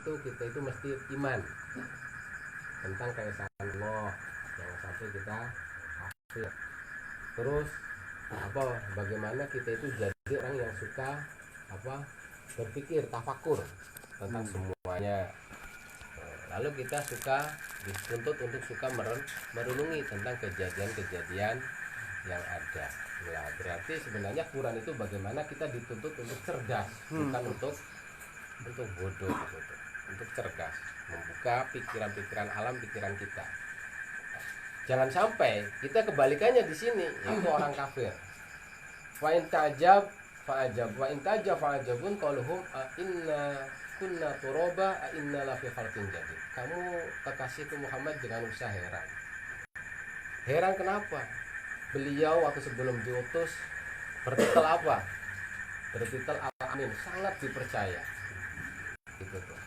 itu kita itu mesti iman tentang keesaan Allah, jangan sampai kita kafir. Terus apa, bagaimana kita itu jadi orang yang suka apa, berpikir tafakur tentang semuanya. Lalu kita suka dituntut untuk suka merenungi tentang kejadian-kejadian yang ada. Nah, berarti sebenarnya Quran itu bagaimana kita dituntut untuk cerdas, bukan untuk bodoh gitu. Untuk cerdas, membuka pikiran-pikiran alam pikiran kita. Jangan sampai kita kebalikannya di sini, yaitu orang kafir. Wa in ta'jab fa'ajab wa in ta'jab fa'ajabun qaluhum inna kunna turaba inna la fi khalqin jadid. Kamu kekasihku Muhammad jangan usah heran. Heran kenapa? Beliau waktu sebelum diutus bertitel apa? Bertitel al-amin, sangat dipercaya. Gitu tuh.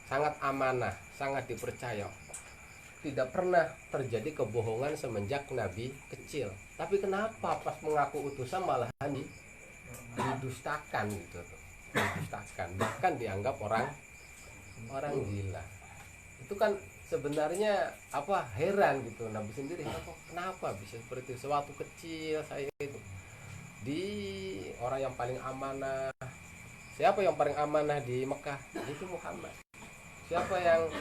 Sangat amanah, sangat dipercaya. Tidak pernah terjadi kebohongan semenjak Nabi kecil. Tapi kenapa pas mengaku utusan malahan didustakan gitu tuh. Didustakan, bahkan dianggap orang gila. Itu kan sebenarnya apa, heran gitu Nabi sendiri, kenapa bisa seperti itu? Sewaktu kecil saya itu di orang yang paling amanah. Siapa yang paling amanah di Mekah? Itu Muhammad. Siapa yang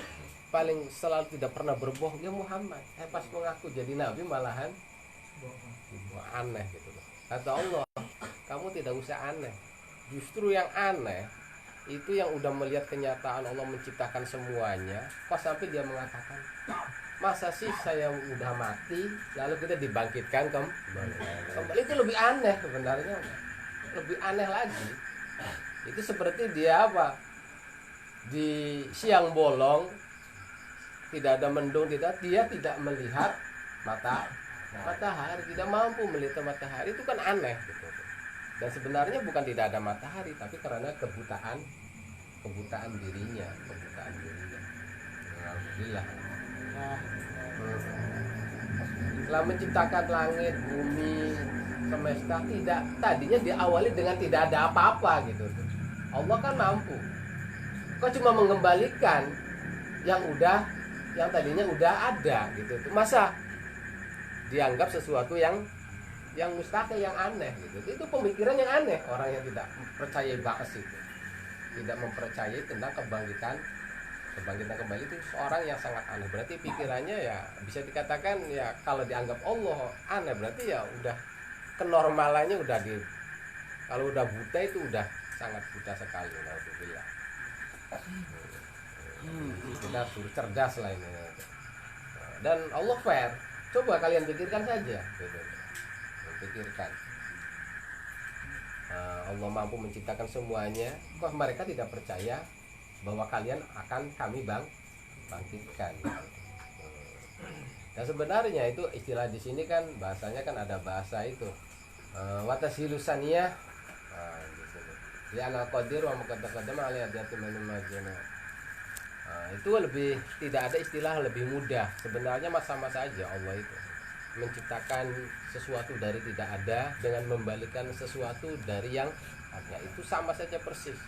paling selalu tidak pernah berbohong? Ya Muhammad. Pas mengaku jadi nabi malahan aneh gitu loh. Kata Allah, kamu tidak usah aneh. Justru yang aneh itu yang udah melihat kenyataan Allah menciptakan semuanya, kok sampai dia mengatakan, masa sih saya udah mati lalu kita dibangkitkan kembali. Itu lebih aneh sebenarnya, lebih aneh lagi. Itu seperti dia apa, di siang bolong tidak ada mendung, dia tidak melihat matahari, tidak mampu melihat matahari. Itu kan aneh gitu. Dan sebenarnya bukan tidak ada matahari, tapi karena kebutaan dirinya. Alhamdulillah. Setelah menciptakan langit, bumi, semesta, tidak, tadinya diawali dengan tidak ada apa-apa gitu. Allah kan mampu. Kok cuma mengembalikan yang tadinya udah ada gitu. Masa dianggap sesuatu yang mustahil, yang aneh gitu. Itu pemikiran yang aneh orang yang tidak percaya bakas itu. Tidak mempercayai tentang kebangkitan kembali, itu seorang yang sangat aneh. Berarti pikirannya ya bisa dikatakan ya, kalau dianggap Allah aneh berarti ya udah kenormalannya udah kalau udah buta itu udah sangat buta sekali. Alhamdulillah. Kita suruh cerdas lah ini. Dan Allah fair. Coba kalian pikirkan saja gitu. Pikirkan, Allah mampu menciptakan semuanya, kok mereka tidak percaya bahwa kalian akan kami bangkitkan. Dan sebenarnya itu istilah di sini kan bahasanya kan ada bahasa itu watasilusaniyah di sini. Ya ana qadir wa muqaddam aliyati manumajana. Itu lebih, tidak ada istilah lebih mudah. Sebenarnya sama saja Allah itu menciptakan sesuatu dari tidak ada dengan membalikan sesuatu dari yang ada, itu sama saja persis.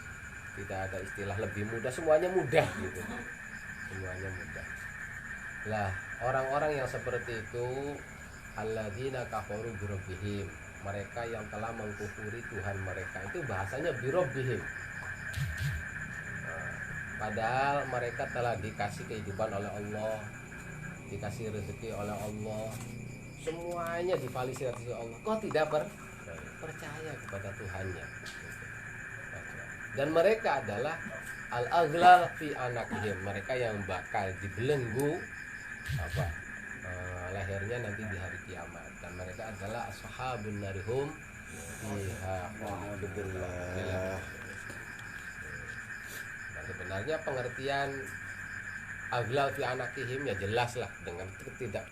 Tidak ada istilah lebih mudah, semuanya mudah gitu. Semuanya mudah. Lah, orang-orang yang seperti itu alladzina kafaru birabbihim, mereka yang telah mengkufuri Tuhan mereka, itu bahasanya birabbihim. Padahal mereka telah dikasih kehidupan oleh Allah, dikasih rezeki oleh Allah, semuanya difasilitasi Allah, kok tidak percaya kepada Tuhannya. Dan mereka adalah al-aghlal fi anakihim, mereka yang bakal dibelenggu lehernya nanti di hari kiamat. Dan mereka adalah ashabun narihum fiha khalidun. Dan sebenarnya pengertian aghlal fi anakihim ya jelaslah dengan tidak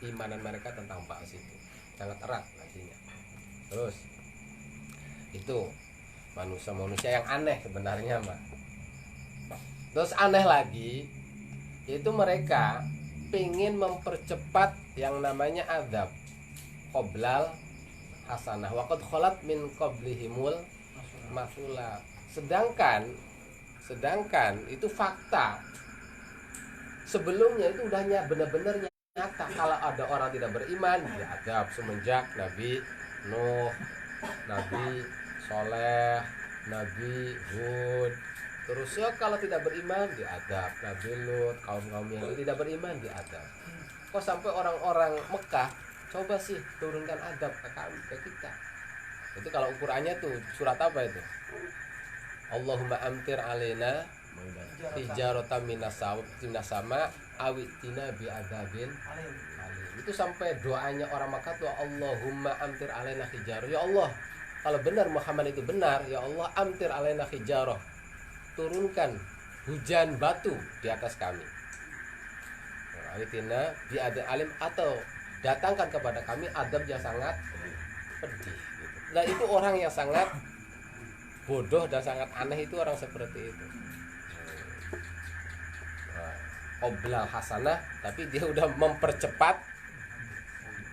imanan mereka tentang ba'ats itu sangat erat nantinya. Terus itu manusia yang aneh sebenarnya, Mbak. Terus aneh lagi itu mereka ingin mempercepat yang namanya azab qoblal hasanah wa qad khalat min qablihimul masulat. Sedangkan Sedangkan itu fakta. Sebelumnya itu udahnya benar-benar nyata. Kalau ada orang tidak beriman, diadab semenjak Nabi Nuh, Nabi Soleh, Nabi Hud. Terus ya kalau tidak beriman diadab Nabi Lut, kaum-kaum yang tidak beriman diadab. Kok sampai orang-orang Mekah coba sih turunkan adab ke kami, ke kita. Itu kalau ukurannya tuh surat apa itu? Allahumma amtir alaina hijaratan minas sama awitina bi adabin alim. Itu sampai doanya orang Makkah tuh Allahumma amtir alaina hijarah. Ya Allah, kalau benar Muhammad itu benar, ya Allah amtir alaina hijarah. Turunkan hujan batu di atas kami. Awitina bi adabin alim, atau datangkan kepada kami adab yang sangat pedih gitu. Nah, itu orang yang sangat bodoh dan sangat aneh, itu orang seperti itu. Oblal hasanah, tapi dia udah mempercepat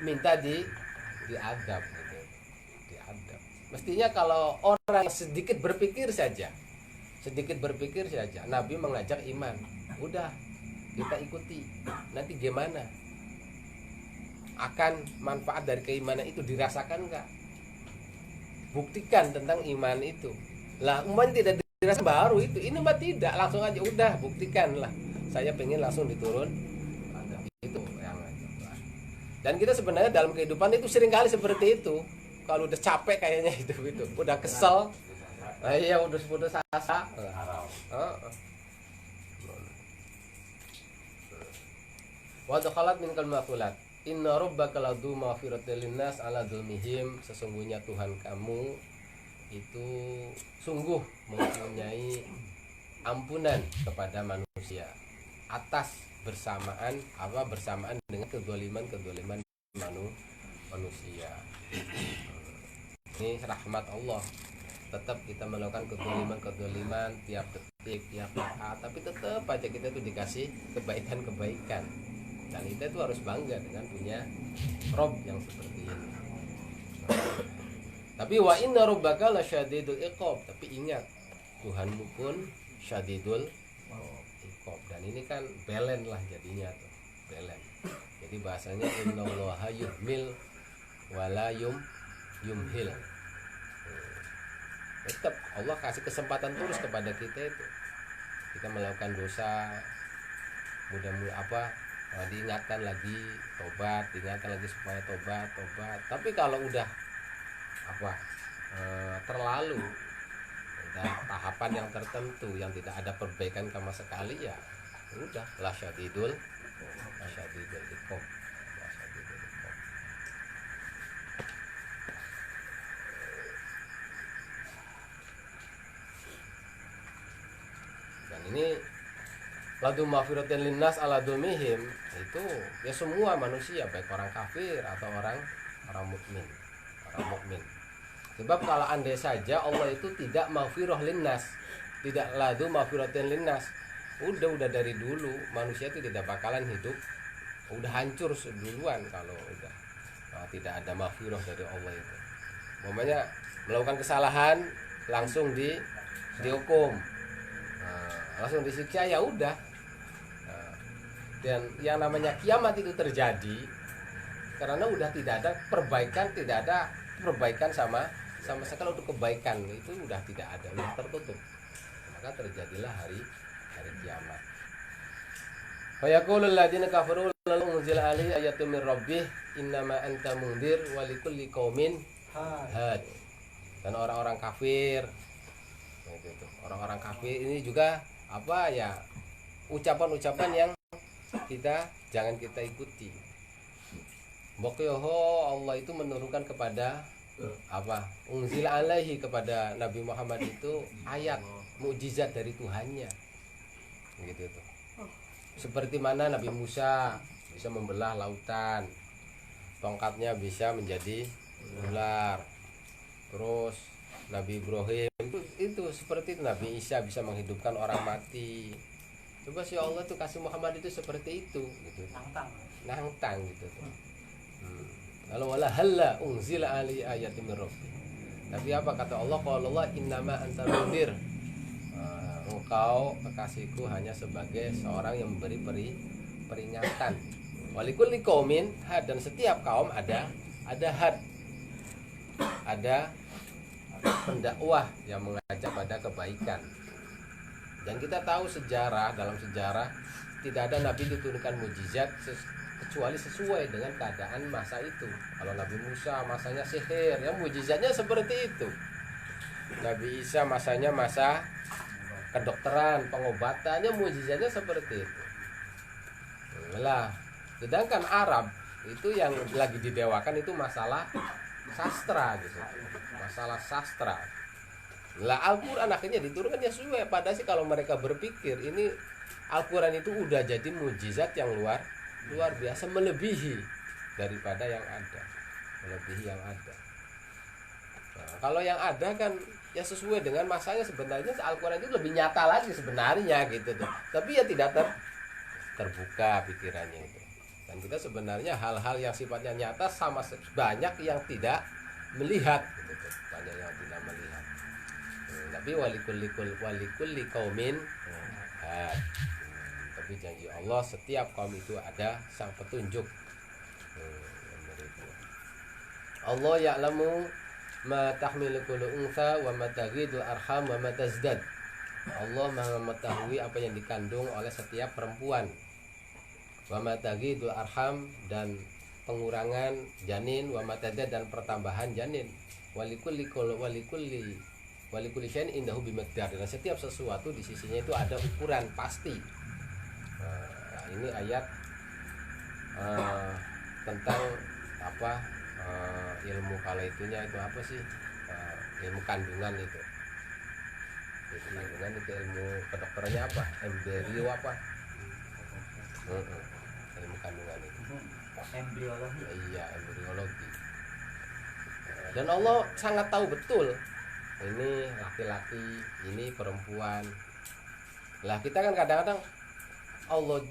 minta diadab gitu. Diadab. Mestinya kalau orang sedikit berpikir saja, Nabi mengajak iman, udah kita ikuti. Nanti gimana? Akan manfaat dari keimanan itu dirasakan enggak? Buktikan tentang iman itu. Lah, tidak dirasa baru itu. Ini mah tidak, langsung aja udah buktikan lah. Saya pengen langsung diturun. Itu yang. Dan kita sebenarnya dalam kehidupan itu seringkali seperti itu. Kalau udah capek kayaknya itu, udah kesel. Nah, iya udah putus asa. Wa dakhalat min kalmaqulat. Inna rabbaka ladu maghfiratil linnas ala dzulmihim. Sesungguhnya Tuhan kamu itu sungguh mempunyai ampunan kepada manusia atas bersamaan dengan kedzaliman manusia. Ini rahmat Allah. Tetap kita melakukan kedzaliman tiap detik, tiap saat, tapi tetap aja kita tuh dikasih kebaikan. Dan kita itu harus bangga dengan punya Rob yang seperti ini. Tapi wa inna rabbaka lasyadidul iqab. Tapi ingat, Tuhanmu pun syadidul iqab. Dan ini kan belen lah jadinya tuh. Belen. Jadi bahasanya innallaha yuhmil wala yumhil. Tetap Allah kasih kesempatan terus kepada kita itu. Kita melakukan dosa, mudah-mudahan diingatkan lagi tobat, diingatkan lagi supaya tobat. Tapi kalau udah terlalu tahapan yang tertentu yang tidak ada perbaikan sama sekali, ya udah lasyadidul iqab. Dan ini ladu maghfiratin linnas ala dzulmihim, itu ya semua manusia, baik orang kafir atau orang mukmin. Sebab kalau andai saja Allah itu tidak maghfirah linnas, tidak ladu maghfiratin linnas, udah dari dulu manusia itu tidak bakalan hidup, udah hancur seduluan kalau udah tidak ada maghfirah dari Allah itu. Umpamanya melakukan kesalahan langsung dihukum, langsung disiksa, ya udah. Dan yang namanya kiamat itu terjadi karena udah tidak ada perbaikan sama sekali. Untuk kebaikan itu udah tidak ada, udah tertutup. Maka terjadilah hari kiamat. Fa yaqulul ladzina kafaru lalu unzila alaihi ayatun min rabbih innama anta mundhir wa likulli qaumin had. Dan orang-orang kafir itu, orang-orang kafir ini juga ucapan-ucapan yang jangan kita ikuti. Baqiyah Allah itu menurunkan kepada unzila alaihi, kepada Nabi Muhammad itu ayat mukjizat dari Tuhannya. Gitu tuh. Seperti mana Nabi Musa bisa membelah lautan, tongkatnya bisa menjadi ular. Terus Nabi Ibrahim itu seperti itu. Nabi Isa bisa menghidupkan orang mati. Coba si Allah tuh kasih Muhammad itu seperti itu gitu. Nantang gitu tuh. Lalu wala halla unzila ali ayatin min rabbi. Tapi apa kata Allah? Qala Allah innama anta mundhir engkau kekasihku hanya sebagai seorang yang memberi peringatan. Walikulli qaumin had, dan setiap kaum ada had, ada pendakwah yang mengajak pada kebaikan. Dan kita tahu dalam sejarah tidak ada nabi diturunkan mukjizat kecuali sesuai dengan keadaan masa itu. Kalau Nabi Musa masanya sihir, ya mukjizatnya seperti itu. Nabi Isa masanya masa kedokteran, pengobatannya mukjizatnya seperti itu. Lah, sedangkan Arab itu yang lagi didewakan itu masalah sastra gitu. Masalah sastra. Lah Al-Qur'an akhirnya diturunkan ya sesuai. Padahal sih kalau mereka berpikir ini Al-Qur'an itu udah jadi mukjizat yang luar biasa, melebihi daripada yang ada. Melebihi yang ada. Nah, kalau yang ada kan ya sesuai dengan masanya, sebenarnya Al-Qur'an itu lebih nyata lagi sebenarnya gitu tuh. Tapi ya tidak terbuka pikirannya itu. Dan kita sebenarnya hal-hal yang sifatnya nyata sama banyak yang tidak melihat gitu tuh. Banyak yang tidak melihat. Tapi walikulli qaumin had. Tapi janji Allah setiap kaum itu ada sang petunjuk. Allah ya'lamu ma tahmilu kullu unsa wa ma taghidul arham wa ma tazdad. Allah mengetahui apa yang dikandung oleh setiap perempuan. Wa ma taghidul arham, dan pengurangan janin, wa ma tazdad, dan pertambahan janin. Walikulli syai'in indahu bimiqdar. Dan setiap sesuatu di sisinya itu ada ukuran pasti. Nah, ini ayat tentang apa ilmu kalau itunya itu apa sih, ilmu kandungan itu. Jadi kandungan itu ilmu kedokterannya apa? Embrio apa? Ilmu kandungan itu. Embriologi. Iya, embriologi. Dan Allah sangat tahu betul ini laki-laki, ini perempuan. Lah kita kan kadang-kadang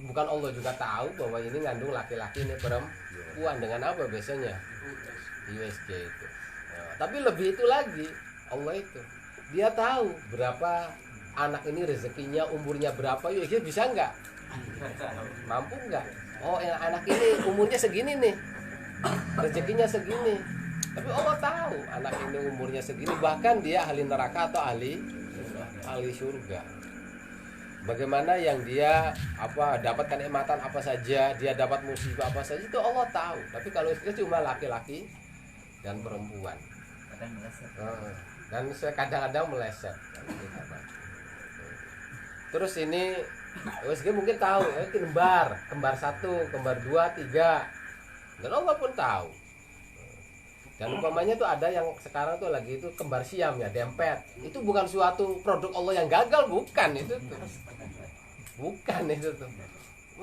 bukan Allah juga tahu bahwa ini ngandung laki-laki, ini perempuan, dengan apa biasanya? USG itu. Nah, tapi lebih itu lagi, Allah itu dia tahu berapa anak ini rezekinya, umurnya berapa. USG bisa nggak? Mampu nggak? Oh, anak ini umurnya segini nih, rezekinya segini. Tapi Allah tahu anak ini umurnya segini, bahkan dia ahli neraka atau ahli surga. Bagaimana yang dia dapat kenikmatan apa saja, dia dapat musibah apa saja, itu Allah tahu. Tapi kalau itu cuma laki-laki dan perempuan. Dan kadang-kadang meleset. Terus ini USG mungkin tahu kembar 1, kembar 2, 3. Dan Allah pun tahu. Dan umpamanya tuh ada yang sekarang tuh lagi itu kembar siam ya, dempet. Itu bukan suatu produk Allah yang gagal, bukan itu tuh. Bukan itu tuh.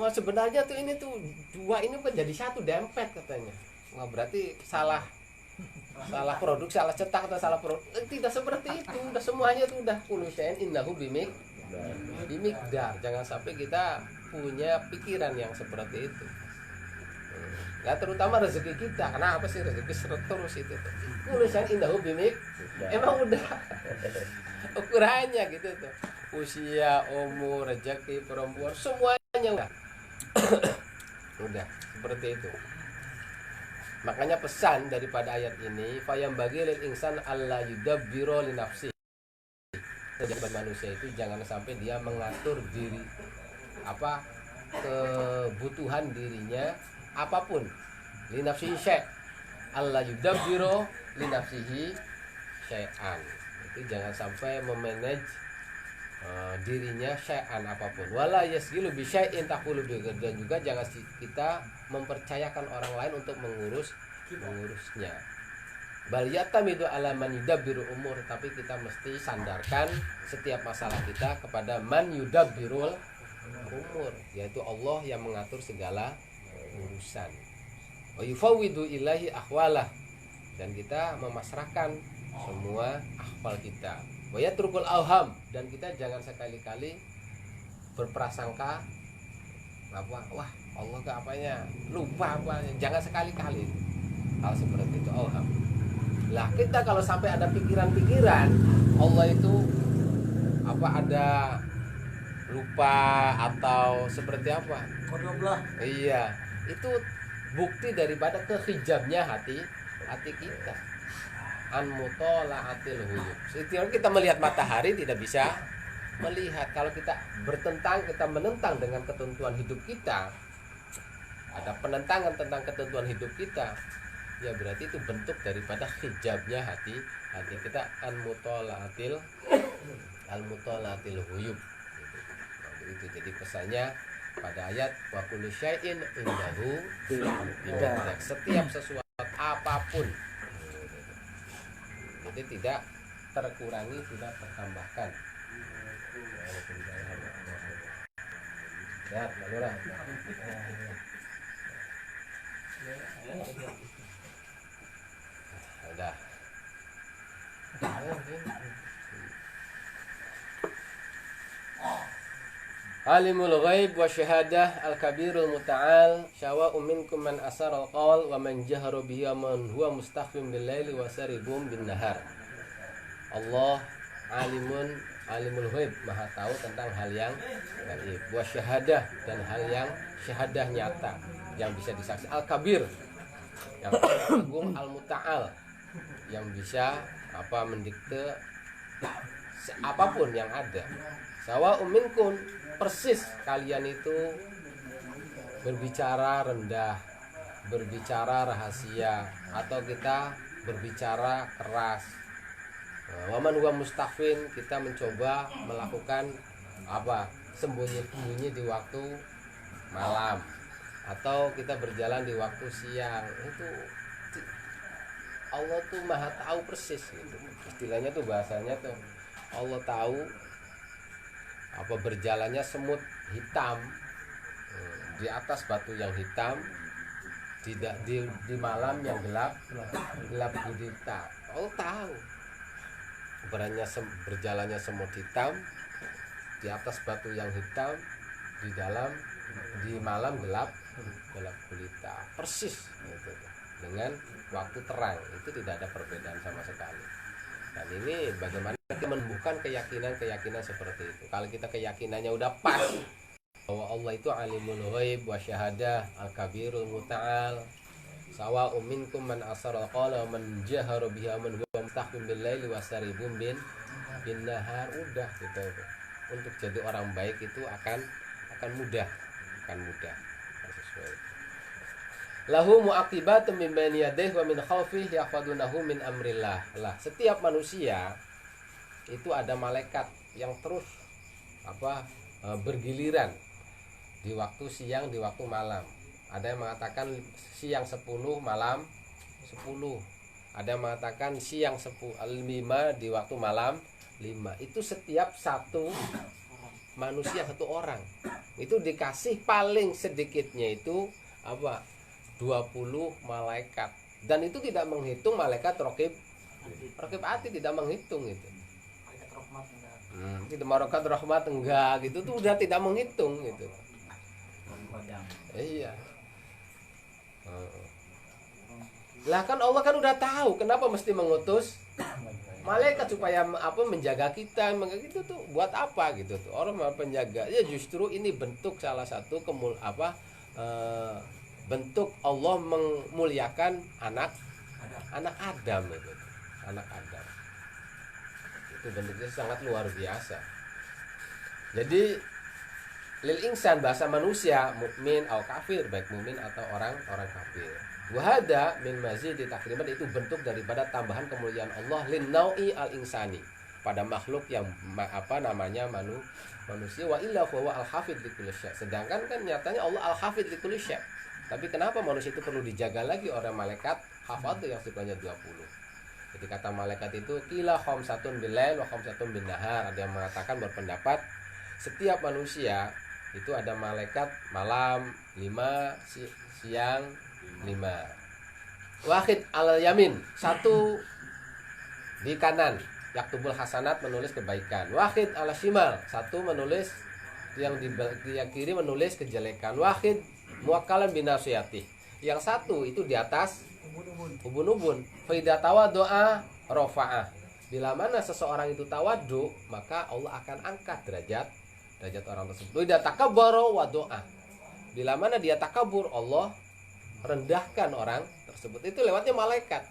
Wah, sebenarnya tuh ini tuh 2 ini menjadi 1 dempet katanya. Wah, berarti salah produk, salah cetak atau salah produk. Tidak seperti itu. Udah semuanya tuh udah kullu syai'in innahu bimiqdar. Jangan sampai kita punya pikiran yang seperti itu. Ya terutama rezeki kita. Kenapa sih rezeki terus itu tuh? Kullu syai'in indahu bimiqdar. Emang udah ukurannya gitu tuh. Usia, umur, rezeki, perempuan, semuanya udah. Udah seperti itu. Makanya pesan daripada ayat ini, fayam bagi lil insan alla yudabbiru li nafsi. Jadi manusia itu jangan sampai dia mengatur diri kebutuhan dirinya apapun. Li nafsihi syai'. Alla yudabbiru li nafsihi syai'an. Itu jangan sampai memanage dirinya syai'an apapun. Wala yasgilu bi syai'in taqulu bi, dan juga jangan kita mempercayakan orang lain untuk mengurusnya. Bal yatamidu ala man yudabbiru umur, tapi kita mesti sandarkan setiap masalah kita kepada man yudabbirul umur, yaitu Allah yang mengatur segala urusan. Wa yufawwidu ilahi ahwalah, dan kita memasrahkan semua ahwal kita. Wa yatrukul awham, dan kita jangan sekali-kali berprasangka wah Allah ke apanya, lupa apanya, jangan sekali-kali hal seperti itu. Awham. Lah kita kalau sampai ada pikiran-pikiran Allah itu ada lupa atau seperti apa. Kodoblah. Iya, itu bukti daripada kehijabnya hati kita. An mutolaatil huyub. Setiap kita melihat matahari tidak bisa melihat. Kalau kita kita menentang dengan ketentuan hidup kita, ada penentangan tentang ketentuan hidup kita, ya berarti itu bentuk daripada hijabnya hati kita, an mutolaatil huyub. Itu jadi pesannya pada ayat wa kullu syai'in indahu biqadar. Setiap sesuatu apapun, jadi tidak terkurangi, tidak tertambahkan. Ya, lalu lah. Udah. Alimul ghaib wa syahadah al-kabirul muta'al syawa'u minkum man asara al-qawl wa man jahara bihi wa man huwa mustakhfim bil-laili wa saribum bin-nahar. Allah alimul ghaib, maha tahu tentang hal yang gaib, wa syahadah, dan hal yang syahadah nyata yang bisa disaksi, al-kabir yang agung, al-muta'al yang bisa mendikte apapun yang ada. Sawa'u minkum, persis kalian itu berbicara rendah, berbicara rahasia, atau kita berbicara keras. Waman huwa mustaqfin, kita mencoba melakukan sembunyi-sembunyi di waktu malam, atau kita berjalan di waktu siang. Itu Allah tuh maha tahu persis gitu. Istilahnya tuh, bahasanya tuh Allah tahu berjalannya semut hitam di atas batu yang hitam, tidak di malam yang gelap gulita. Allah tahu berjalannya semut hitam di atas batu yang hitam di malam gelap gulita, persis gitu. Dengan waktu terang itu tidak ada perbedaan sama sekali. Dan ini bagaimana kita menumbuhkan keyakinan seperti itu. Kalau kita keyakinannya udah pas bahwa Allah itu alimul ghaib wa syahadah al-kabirul muta'al, sawa'u minkum man asara al-qala wa man jahara bihi wa man huwa mustaqim bil-laili wa saribum bin-nahar. Udah gitu. Untuk jadi orang baik itu akan mudah. Sesuai. Lahu mu'aqibatun min baini yadayhi wa min khalfihi yahfadunahu min amrillah. Lah, setiap manusia itu ada malaikat yang terus bergiliran di waktu siang, di waktu malam. Ada yang mengatakan siang 10, malam 10. Ada yang mengatakan siang 5 di waktu malam 5. Itu setiap satu manusia, satu orang itu dikasih paling sedikitnya itu 20 malaikat, dan itu tidak menghitung malaikat raqib ati, tidak menghitung itu. Tidak malaikat rahmat enggak gitu, tuh udah tidak menghitung gitu. Iya. Lah kan Allah kan udah tahu kenapa mesti mengutus malaikat supaya menjaga kita. Itu tuh buat apa gitu tuh orang penjaga. Ya justru ini bentuk salah satu bentuk Allah memuliakan anak Adam itu. Anak Adam. Itu bentuknya sangat luar biasa. Jadi lil insan, bahasa manusia, mukmin atau kafir, baik mukmin atau orang kafir. Wahada min mazid takriman, itu bentuk daripada tambahan kemuliaan Allah lin naui al insani, pada makhluk yang manusia. Wa illa huwa al hafid li kulli syai'. Sedangkan kan nyatanya Allah al hafid li kulli syai'. Tapi kenapa manusia itu perlu dijaga lagi oleh malaikat hafadh yang sifatnya 20? Jadi kata malaikat itu qila khamsatun bil-lail wa khamsatun bin-nahar. Ada yang mengatakan, berpendapat setiap manusia itu ada malaikat malam 5, siang 5. Wahid alal yamin, satu di kanan, yaktubul hasanat, menulis kebaikan. Wahid ala shimal, satu menulis, yang di kiri menulis kejelekan. Wahid muwakkalan binasiyati, yang satu itu di atas ubun-ubun. Fa idza tawaddu'a rafa'ah, bila mana seseorang itu tawadu, maka Allah akan angkat derajat derajat orang tersebut. Idza takabbara wa doa. Bila mana dia takabur, Allah rendahkan orang tersebut. Itu lewatnya malaikat.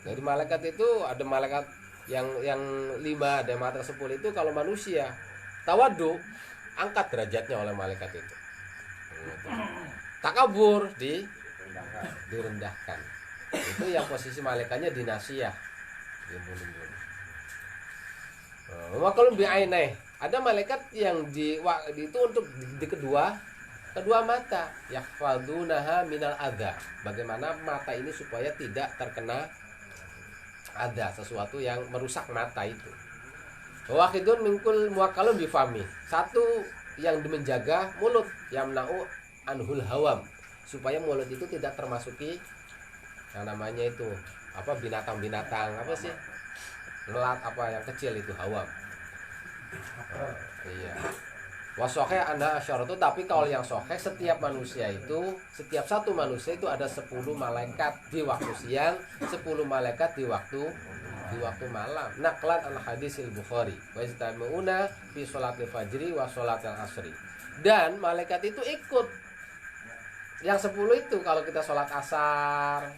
Jadi malaikat itu ada malaikat yang 5, ada malaikat 10 itu kalau manusia tawadu angkat derajatnya oleh malaikat itu. Takabur direndahkan. Itu yang posisi malaikatnya dinasiyah. Kalau bi'ainai, ada malaikat yang itu untuk di kedua mata, yahfadunaha minal adza. Bagaimana mata ini supaya tidak terkena ada sesuatu yang merusak mata itu. Wahidun minkul muwakkalun bifami. Satu yang menjaga mulut, yamna'u anhul hawam, supaya mulut itu tidak termasuki yang namanya itu apa binatang-binatang apa sih? Melat apa yang kecil itu hawam. Iya. Wasohe anda asyaratu, tapi kalau yang sohe setiap satu manusia itu ada 10 malaikat di waktu siang, 10 malaikat di waktu malam. Naqlan al hadisil Bukhari. Wa istami'una fi sholatil fajri wa sholatil asri. Dan malaikat itu ikut yang 10 itu kalau kita sholat asar,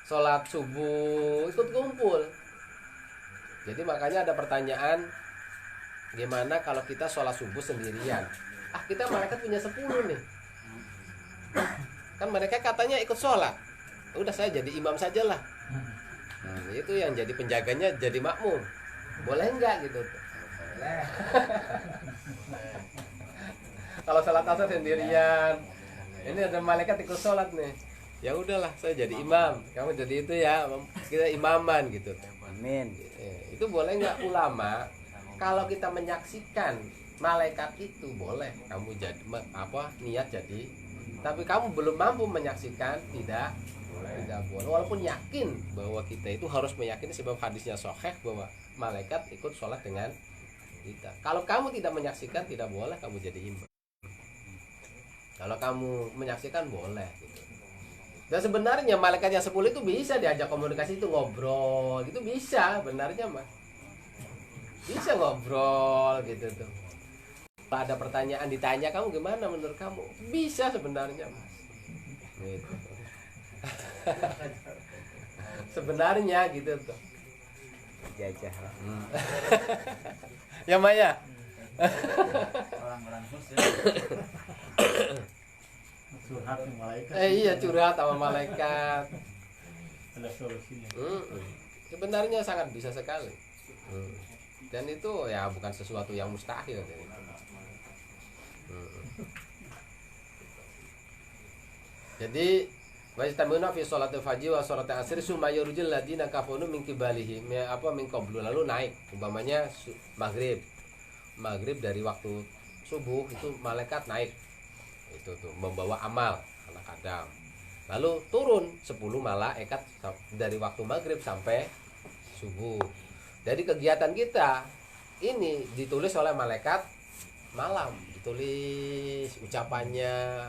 sholat subuh, ikut kumpul. Jadi makanya ada pertanyaan, gimana kalau kita sholat subuh sendirian? Kita malaikat punya 10 nih. Kan mereka katanya ikut sholat. Udah saya jadi imam sajalah. Itu yang jadi penjaganya jadi makmum. Boleh enggak gitu? Boleh. Kalau sholat asar sendirian, ini ada malaikat ikut sholat nih. Ya udahlah, saya jadi imam. Kamu jadi itu ya, kita imaman gitu. Amin. Itu boleh enggak ulama? Kalau kita menyaksikan malaikat itu boleh kamu jadi niat jadi, tapi kamu belum mampu menyaksikan tidak boleh. Walaupun yakin bahwa kita itu harus meyakini sebab hadisnya sahih bahwa malaikat ikut sholat dengan kita. Kalau kamu tidak menyaksikan tidak boleh kamu jadi imam. Kalau kamu menyaksikan boleh gitu. Dan sebenarnya malaikat yang 10 itu bisa diajak komunikasi, itu ngobrol, itu bisa benarnya mah. Bisa ngobrol gitu tuh. Kalau ada pertanyaan ditanya, kamu gimana menurut kamu? Bisa sebenarnya mas. Gitu. Sebenarnya gitu tuh. Jajah. Ya Maya. Orang-orang sosial. Curhat sama malaikat. Iya curhat sama malaikat. Ada solusinya. Sebenarnya sangat bisa sekali. Dan itu ya bukan sesuatu yang mustahil. Jadi wajtamuna fi sholatil fajr wa sholatil asr summa yurjil ladina kafanu min qibalihi min qablu, lalu naik umpamanya maghrib dari waktu subuh itu malaikat naik itu tuh membawa amal anak Adam, lalu turun 10 malaikat dari waktu maghrib sampai subuh. Jadi kegiatan kita ini ditulis oleh malaikat malam, ditulis ucapannya,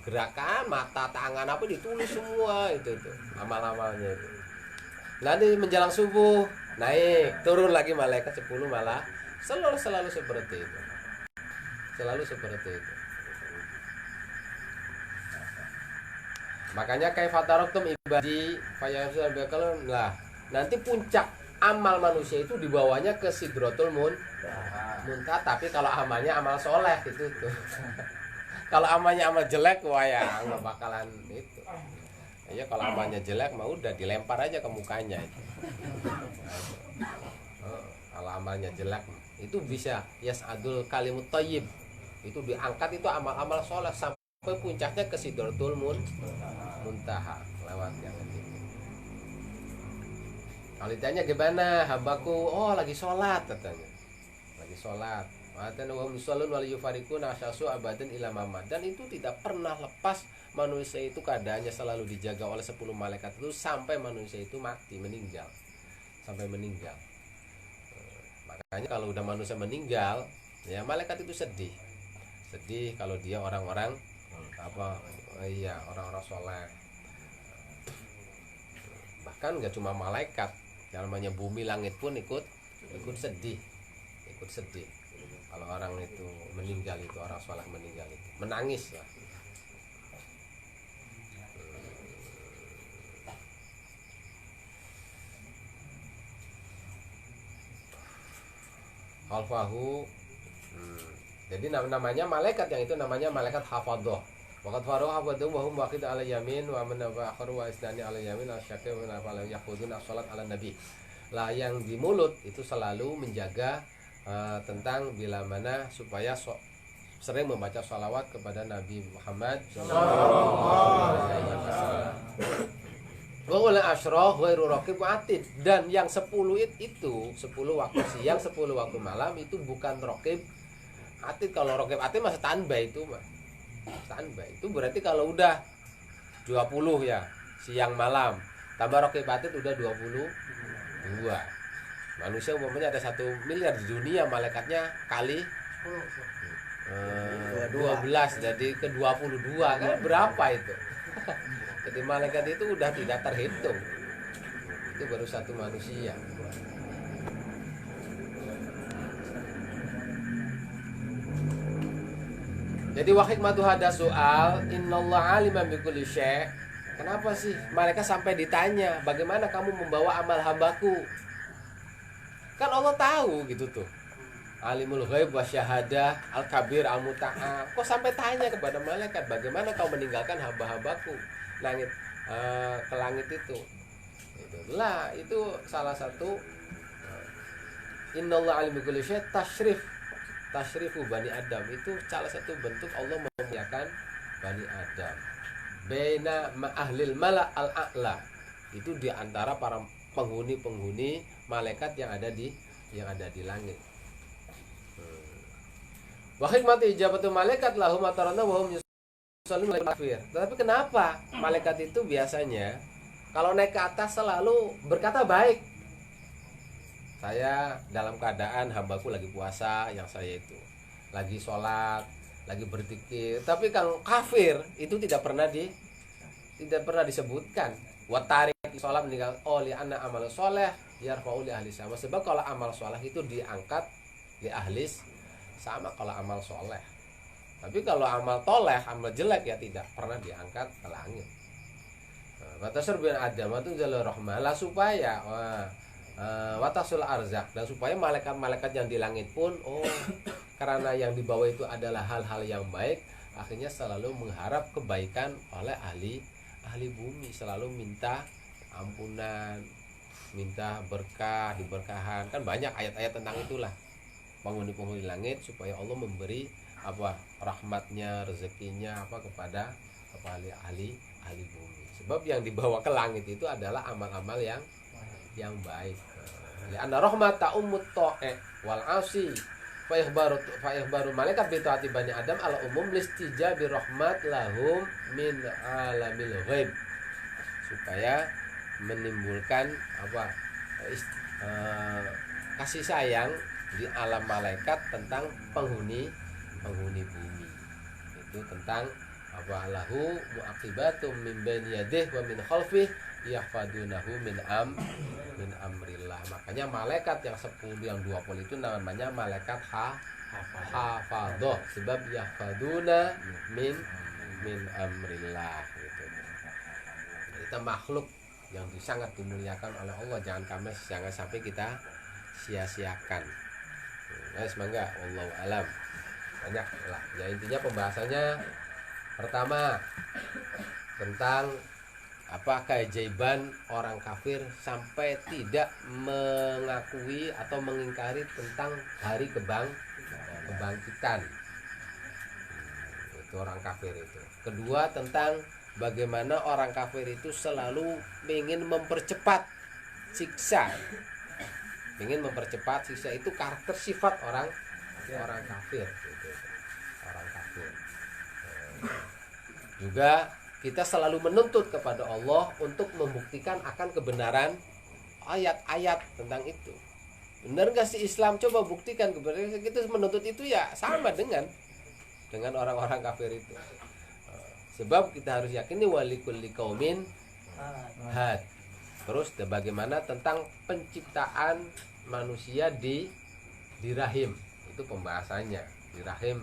gerakan mata, tangan apa ditulis semua itu tuh amal-amalnya itu. Nanti menjelang subuh naik, turun lagi malaikat 10 malah selalu seperti itu. Selalu seperti itu. Makanya kaifa taraktum ibadi fayazabakalu lah. Nanti puncak amal manusia itu dibawanya ke Sidratul Muntaha, tapi kalau amalnya amal soleh gitu tuh. Kalau amalnya amal jelek, wah ya nggak bakalan itu. Ya kalau amalnya jelek mau udah dilempar aja ke mukanya itu. Kalau amalnya jelek itu bisa yas'adul kalimut thayyib, itu diangkat itu amal-amal soleh sampai puncaknya ke Sidratul Muntaha lewat yang itu. Kalau ditanya gimana hambaku, lagi sholat katanya, lagi sholat. Dan itu tidak pernah lepas manusia itu keadaannya selalu dijaga oleh 10 malaikat itu sampai manusia itu mati, meninggal, sampai meninggal. Makanya kalau udah manusia meninggal, ya malaikat itu sedih kalau dia orang-orang orang-orang soleh. Bahkan nggak cuma malaikat, yang namanya bumi langit pun ikut sedih. Kalau orang itu meninggal itu, orang soleh meninggal itu menangis lah. Alfahu. Jadi namanya malaikat yang itu namanya malaikat hafadhah. Waqad faru hafadhu wa hum waqid ala yamin wa man akharu wa isnani ala yamin asyaqi wa la yaqudun as-salat ala nabi. Lah yang di mulut itu selalu menjaga tentang bila mana supaya sering membaca sholawat kepada Nabi Muhammad sallallahu alaihi wasallam. Wa wala asyrah ghairu raqib wa atid. Dan yang 10 itu 10 waktu siang 10 waktu malam itu bukan raqib atid. Kalau raqib atid masih standby itu mah. Standby itu berarti kalau udah 20 ya siang malam tambah raqib atid udah 22. Manusia umpamanya ada 1 miliar di dunia, malaikatnya kali 12 jadi ke 22 kan berapa itu? Jadi malaikat itu udah tidak terhitung. Itu baru 1 manusia. Jadi wa hikmatu hada soal innallaha aliman bikulli syai'. Kenapa sih mereka sampai ditanya, bagaimana kamu membawa amal hambaku? Kan Allah tahu gitu tuh. Alimul ghaib wasyahadah al-kabir al-muta'al. Kok sampai tanya kepada malaikat, bagaimana kau meninggalkan hamba-hambaku langit ke langit itu? Itulah itu salah satu innallaha alimun bikulli syai' tasyrifu bani Adam, itu salah satu bentuk Allah memuliakan bani Adam. Baina ma'ahlil mala' al-a'la, itu di antara para penghuni malaikat yang ada di langit. Wa hikmatu ijabatu malaikat lahum atarana wa hum yusalluna kafir. Tetapi kenapa malaikat itu biasanya kalau naik ke atas selalu berkata baik? Saya dalam keadaan hambaku lagi puasa, yang saya itu lagi sholat, lagi berzikir. Tapi kalau kafir itu tidak pernah disebutkan. Wa tarik sholat meninggal li anna amal sholeh yarfa'u li ahli sama. Sebab kalau amal sholeh itu diangkat di ahli sama kalau amal sholeh. Tapi kalau amal toleh, amal jelek ya tidak pernah diangkat ke langit. Batasur bin Adam itu jalur rahmah lah supaya watasul arzak, dan supaya malaikat-malaikat yang di langit pun karena yang dibawa itu adalah hal-hal yang baik, akhirnya selalu mengharap kebaikan oleh ahli bumi, selalu minta ampunan, minta berkah, diberkahan. Kan banyak ayat-ayat tentang itulah penghuni-penghuni langit supaya Allah memberi rahmatnya, rezekinya kepada ahli bumi. Sebab yang dibawa ke langit itu adalah amal-amal yang baik. Ya anna rahmata ummut ta'e wal asi fa ikhbaru malaikat bi ta'ati bani Adam ala umum listijabi rahmat lahum min alamil ghaib, supaya menimbulkan kasih sayang di alam malaikat tentang penghuni bumi. Itu tentang lahu muaqibatum min baini yadihi wa min khalfihi yahfadunahu min amrillah. Makanya malaikat yang 10 yang 20 itu namanya malaikat hafadhah, sebab yahfaduna min amrillah gitu. Kita makhluk yang sangat dimuliakan oleh Allah, jangan sampai kita sia-siakan. Semoga wallahu alam. Banyak lah. Ya intinya pembahasannya pertama tentang keajaiban orang kafir sampai tidak mengakui atau mengingkari tentang hari kebangkitan. Itu orang kafir itu. Kedua tentang bagaimana orang kafir itu selalu ingin mempercepat siksa. Ingin mempercepat siksa, itu karakter sifat orang kafir gitu. Orang kafir. Juga kita selalu menuntut kepada Allah untuk membuktikan akan kebenaran ayat-ayat tentang itu. Benar gak sih Islam? Coba buktikan kepada kita. Menuntut itu ya sama dengan orang-orang kafir itu. Sebab kita harus yakini walikulli qaumin had. Terus bagaimana tentang penciptaan manusia di rahim. itu pembahasannya di rahim.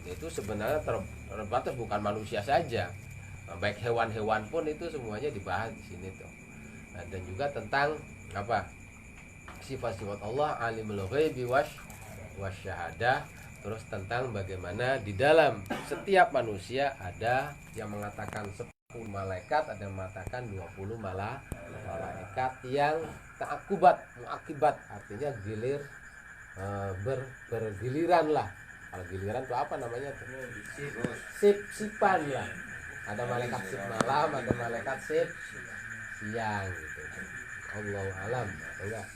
Itu sebenarnya terbatas bukan manusia saja, nah, baik hewan-hewan pun itu semuanya dibahas di sini tuh. Nah, dan juga tentang apa, sifat-sifat Allah alimul ghaibi wasyahadah. Terus tentang bagaimana di dalam setiap manusia ada yang mengatakan 10 malaikat, ada yang mengatakan 20 malaikat yang muakibat, artinya bergiliran lah. Kalau giliran itu apa namanya tuh? Sip-sipan lah. Ada malaikat sip malam, ada malaikat sip siang gitu. Allahu alam, enggak?